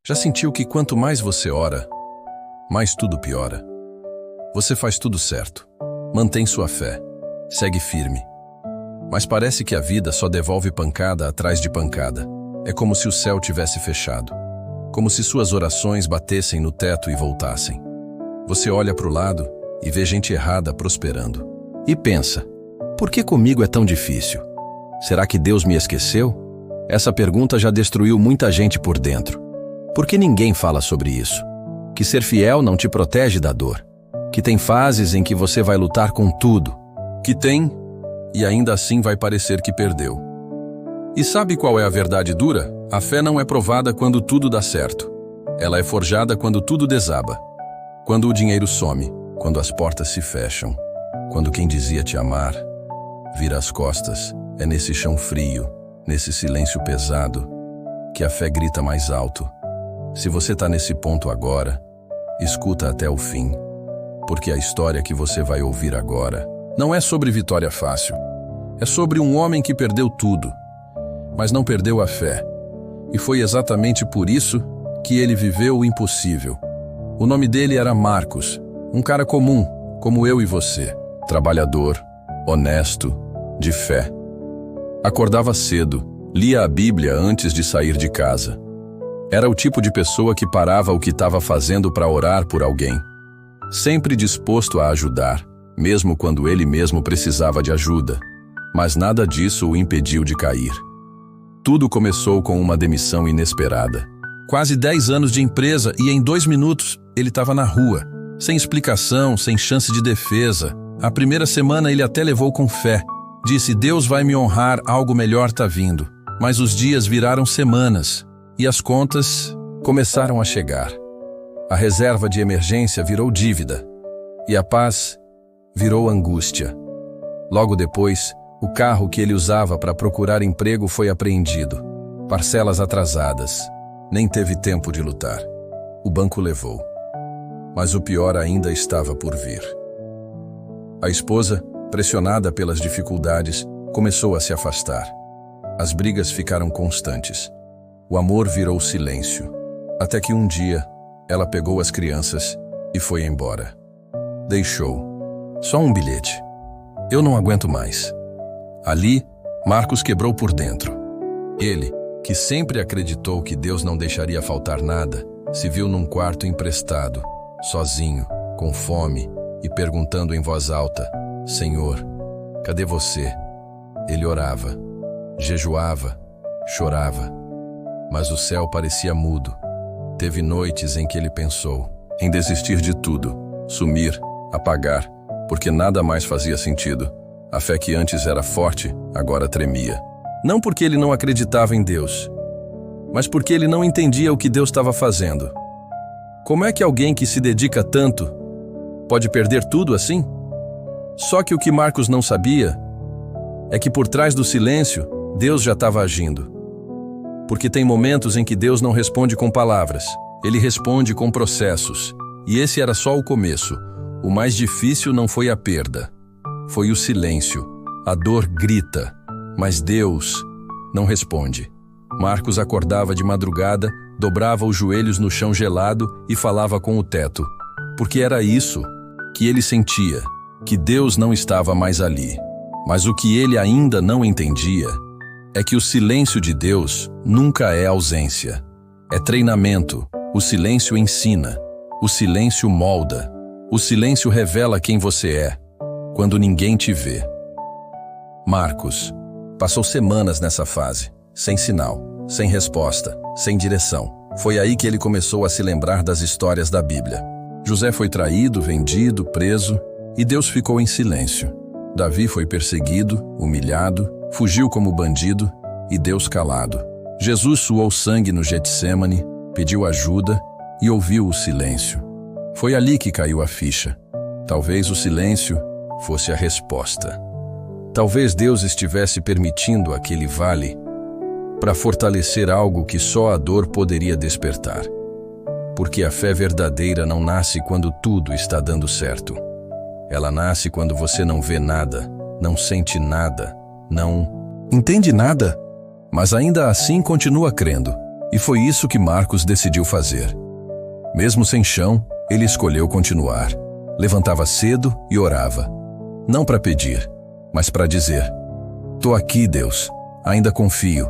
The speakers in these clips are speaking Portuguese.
Já sentiu que quanto mais você ora, mais tudo piora? Você faz tudo certo, mantém sua fé, segue firme. Mas parece que a vida só devolve pancada atrás de pancada. É como se o céu tivesse fechado. Como se suas orações batessem no teto e voltassem. Você olha para o lado e vê gente errada prosperando. E pensa, por que comigo é tão difícil? Será que Deus me esqueceu? Essa pergunta já destruiu muita gente por dentro. Por que ninguém fala sobre isso? Que ser fiel não te protege da dor. Que tem fases em que você vai lutar com tudo. Que tem, e ainda assim vai parecer que perdeu. E sabe qual é a verdade dura? A fé não é provada quando tudo dá certo. Ela é forjada quando tudo desaba. Quando o dinheiro some, quando as portas se fecham, quando quem dizia te amar vira as costas. É nesse chão frio, nesse silêncio pesado, que a fé grita mais alto. Se você está nesse ponto agora, escuta até o fim, porque a história que você vai ouvir agora não é sobre vitória fácil. É sobre um homem que perdeu tudo, mas não perdeu a fé. E foi exatamente por isso que ele viveu o impossível. O nome dele era Marcos, um cara comum, como eu e você, trabalhador, honesto, de fé. Acordava cedo, lia a Bíblia antes de sair de casa. Era o tipo de pessoa que parava o que estava fazendo para orar por alguém. Sempre disposto a ajudar, mesmo quando ele mesmo precisava de ajuda. Mas nada disso o impediu de cair. Tudo começou com uma demissão inesperada. Quase 10 anos de empresa e em 2 minutos ele estava na rua. Sem explicação, sem chance de defesa. A primeira semana ele até levou com fé. Disse, Deus vai me honrar, algo melhor está vindo. Mas os dias viraram semanas. E as contas começaram a chegar. A reserva de emergência virou dívida. E a paz virou angústia. Logo depois, o carro que ele usava para procurar emprego foi apreendido. Parcelas atrasadas. Nem teve tempo de lutar. O banco levou. Mas o pior ainda estava por vir. A esposa, pressionada pelas dificuldades, começou a se afastar. As brigas ficaram constantes. O amor virou silêncio, até que um dia, ela pegou as crianças e foi embora. Deixou só um bilhete. Eu não aguento mais. Ali, Marcos quebrou por dentro. Ele, que sempre acreditou que Deus não deixaria faltar nada, se viu num quarto emprestado, sozinho, com fome e perguntando em voz alta, Senhor, cadê você? Ele orava, jejuava, chorava. Mas o céu parecia mudo. Teve noites em que ele pensou em desistir de tudo, sumir, apagar, porque nada mais fazia sentido. A fé que antes era forte, agora tremia. Não porque ele não acreditava em Deus, mas porque ele não entendia o que Deus estava fazendo. Como é que alguém que se dedica tanto pode perder tudo assim? Só que o que Marcos não sabia é que por trás do silêncio, Deus já estava agindo. Porque tem momentos em que Deus não responde com palavras, Ele responde com processos. E esse era só o começo. O mais difícil não foi a perda, foi o silêncio. A dor grita, mas Deus não responde. Marcos acordava de madrugada, dobrava os joelhos no chão gelado e falava com o teto. Porque era isso que ele sentia, que Deus não estava mais ali. Mas o que ele ainda não entendia é que o silêncio de Deus nunca é ausência. É treinamento. O silêncio ensina. O silêncio molda. O silêncio revela quem você é, quando ninguém te vê. Marcos passou semanas nessa fase, sem sinal, sem resposta, sem direção. Foi aí que ele começou a se lembrar das histórias da Bíblia. José foi traído, vendido, preso, e Deus ficou em silêncio. Davi foi perseguido, humilhado, fugiu como bandido e Deus calado. Jesus suou sangue no Getsemane, pediu ajuda e ouviu o silêncio. Foi ali que caiu a ficha. Talvez o silêncio fosse a resposta. Talvez Deus estivesse permitindo aquele vale para fortalecer algo que só a dor poderia despertar. Porque a fé verdadeira não nasce quando tudo está dando certo. Ela nasce quando você não vê nada, não sente nada, não entende nada, mas ainda assim continua crendo. E foi isso que Marcos decidiu fazer. Mesmo sem chão, ele escolheu continuar. Levantava cedo e orava. Não para pedir, mas para dizer: "Tô aqui, Deus, ainda confio."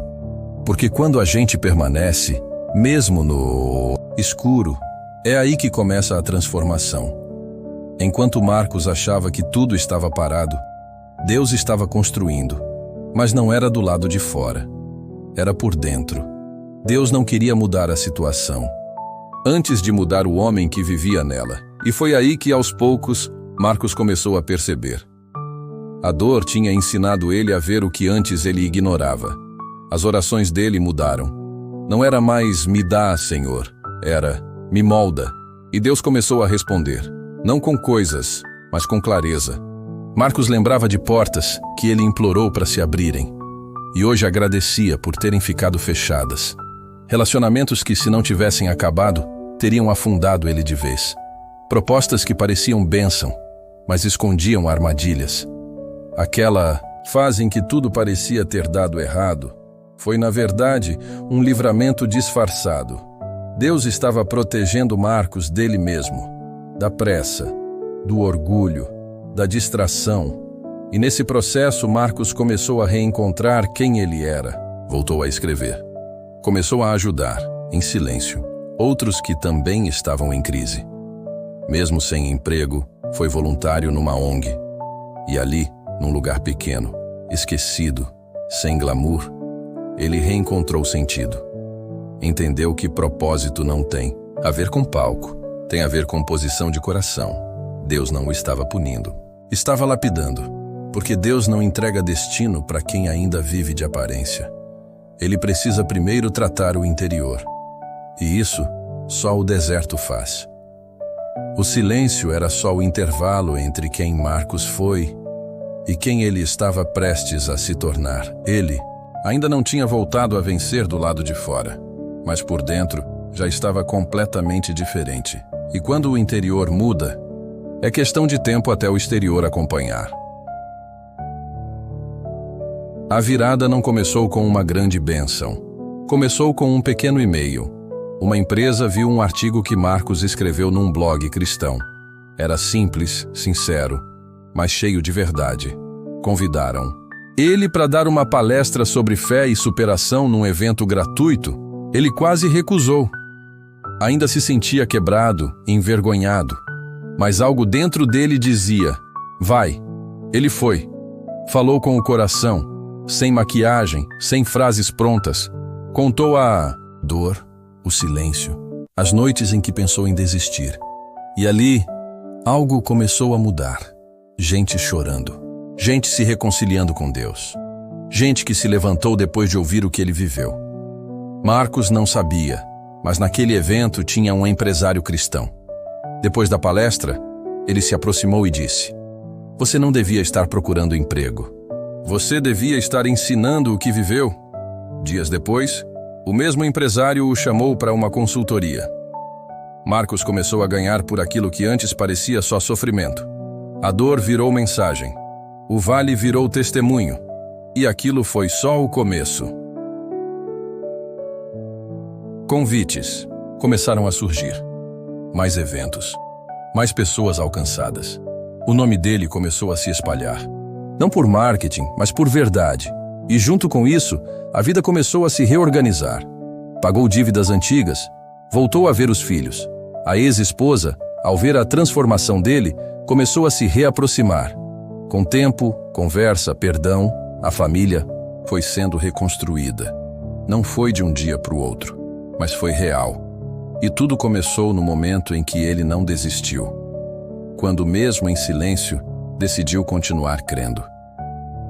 Porque quando a gente permanece, mesmo no escuro, é aí que começa a transformação. Enquanto Marcos achava que tudo estava parado, Deus estava construindo, mas não era do lado de fora. Era por dentro. Deus não queria mudar a situação, antes de mudar o homem que vivia nela. E foi aí que, aos poucos, Marcos começou a perceber. A dor tinha ensinado ele a ver o que antes ele ignorava. As orações dele mudaram. Não era mais "me dá, Senhor", era "me molda". E Deus começou a responder, não com coisas, mas com clareza. Marcos lembrava de portas que ele implorou para se abrirem, e hoje agradecia por terem ficado fechadas. Relacionamentos que, se não tivessem acabado, teriam afundado ele de vez. Propostas que pareciam bênção, mas escondiam armadilhas. Aquela fase em que tudo parecia ter dado errado foi, na verdade, um livramento disfarçado. Deus estava protegendo Marcos dele mesmo, da pressa, do orgulho, da distração. E nesse processo, Marcos começou a reencontrar quem ele era. Voltou a escrever. Começou a ajudar, em silêncio, outros que também estavam em crise. Mesmo sem emprego, foi voluntário numa ONG. E ali, num lugar pequeno, esquecido, sem glamour, ele reencontrou sentido. Entendeu que propósito não tem a ver com palco, tem a ver com posição de coração. Deus não o estava punindo, estava lapidando, porque Deus não entrega destino para quem ainda vive de aparência. Ele precisa primeiro tratar o interior. E isso só o deserto faz. O silêncio era só o intervalo entre quem Marcos foi e quem ele estava prestes a se tornar. Ele ainda não tinha voltado a vencer do lado de fora, mas por dentro já estava completamente diferente. E quando o interior muda, é questão de tempo até o exterior acompanhar. A virada não começou com uma grande bênção. Começou com um pequeno e-mail. Uma empresa viu um artigo que Marcos escreveu num blog cristão. Era simples, sincero, mas cheio de verdade. Convidaram ele para dar uma palestra sobre fé e superação num evento gratuito. Ele quase recusou. Ainda se sentia quebrado, envergonhado. Mas algo dentro dele dizia: vai. Ele foi. Falou com o coração, sem maquiagem, sem frases prontas. Contou a dor, o silêncio, as noites em que pensou em desistir. E ali, algo começou a mudar. Gente chorando. Gente se reconciliando com Deus. Gente que se levantou depois de ouvir o que ele viveu. Marcos não sabia, mas naquele evento tinha um empresário cristão. Depois da palestra, ele se aproximou e disse: você não devia estar procurando emprego. Você devia estar ensinando o que viveu. Dias depois, o mesmo empresário o chamou para uma consultoria. Marcos começou a ganhar por aquilo que antes parecia só sofrimento. A dor virou mensagem. O vale virou testemunho. E aquilo foi só o começo. Convites começaram a surgir. Mais eventos. Mais pessoas alcançadas. O nome dele começou a se espalhar. Não por marketing, mas por verdade. E junto com isso, a vida começou a se reorganizar. Pagou dívidas antigas, voltou a ver os filhos. A ex-esposa, ao ver a transformação dele, começou a se reaproximar. Com tempo, conversa, perdão, a família foi sendo reconstruída. Não foi de um dia para o outro, mas foi real. E tudo começou no momento em que ele não desistiu. Quando, mesmo em silêncio, decidiu continuar crendo.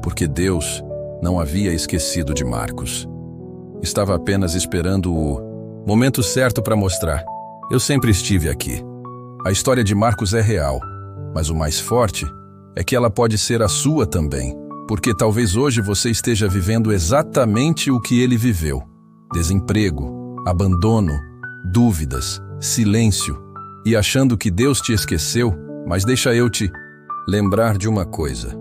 Porque Deus não havia esquecido de Marcos. Estava apenas esperando o momento certo para mostrar: eu sempre estive aqui. A história de Marcos é real, mas o mais forte é que ela pode ser a sua também, porque talvez hoje você esteja vivendo exatamente o que ele viveu. Desemprego, abandono, dúvidas, silêncio, e achando que Deus te esqueceu. Mas deixa eu te lembrar de uma coisa.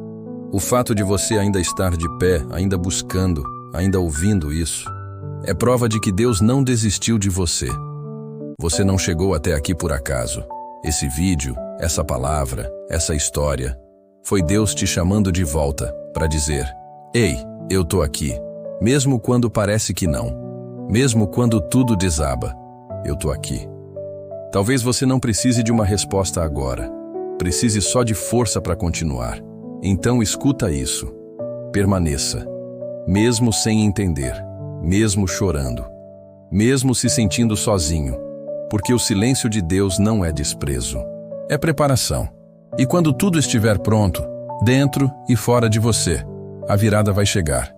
O fato de você ainda estar de pé, ainda buscando, ainda ouvindo isso, É prova de que Deus não desistiu de você. Você não chegou até aqui por acaso. Esse vídeo, essa palavra, essa história, foi Deus te chamando de volta para dizer: ei, eu tô aqui. Mesmo quando parece que não. Mesmo quando tudo desaba, eu tô aqui. Talvez você não precise de uma resposta agora. Precise só de força para continuar. Então escuta isso. Permaneça. Mesmo sem entender. Mesmo chorando. Mesmo se sentindo sozinho. Porque o silêncio de Deus não é desprezo. É preparação. E quando tudo estiver pronto, dentro e fora de você, a virada vai chegar.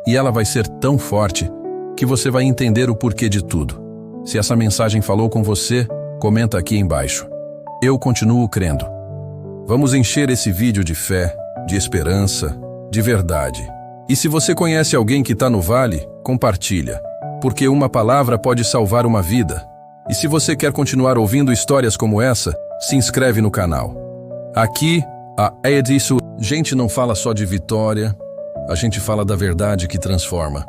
E ela vai ser tão forte que você vai entender o porquê de tudo. Se essa mensagem falou com você, comenta aqui embaixo. Eu continuo crendo. Vamos encher esse vídeo de fé, de esperança, de verdade. E se você conhece alguém que está no vale, compartilha. Porque uma palavra pode salvar uma vida. E se você quer continuar ouvindo histórias como essa, se inscreve no canal. Aqui, a Edson, gente não fala só de vitória, a gente fala da verdade que transforma.